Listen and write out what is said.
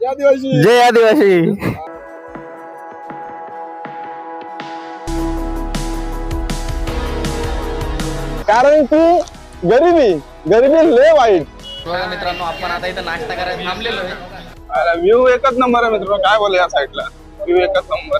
जय आदिवासी. कारण की गरिबी लय वाईट. बघा मित्रांनो, आपण आता इथं नाश्ता करायला थांबलेलो आहे. व्ह्यू एकच नंबर आहे मित्रांनो, काय बोल या साईडला व्ह्यू एकच नंबर.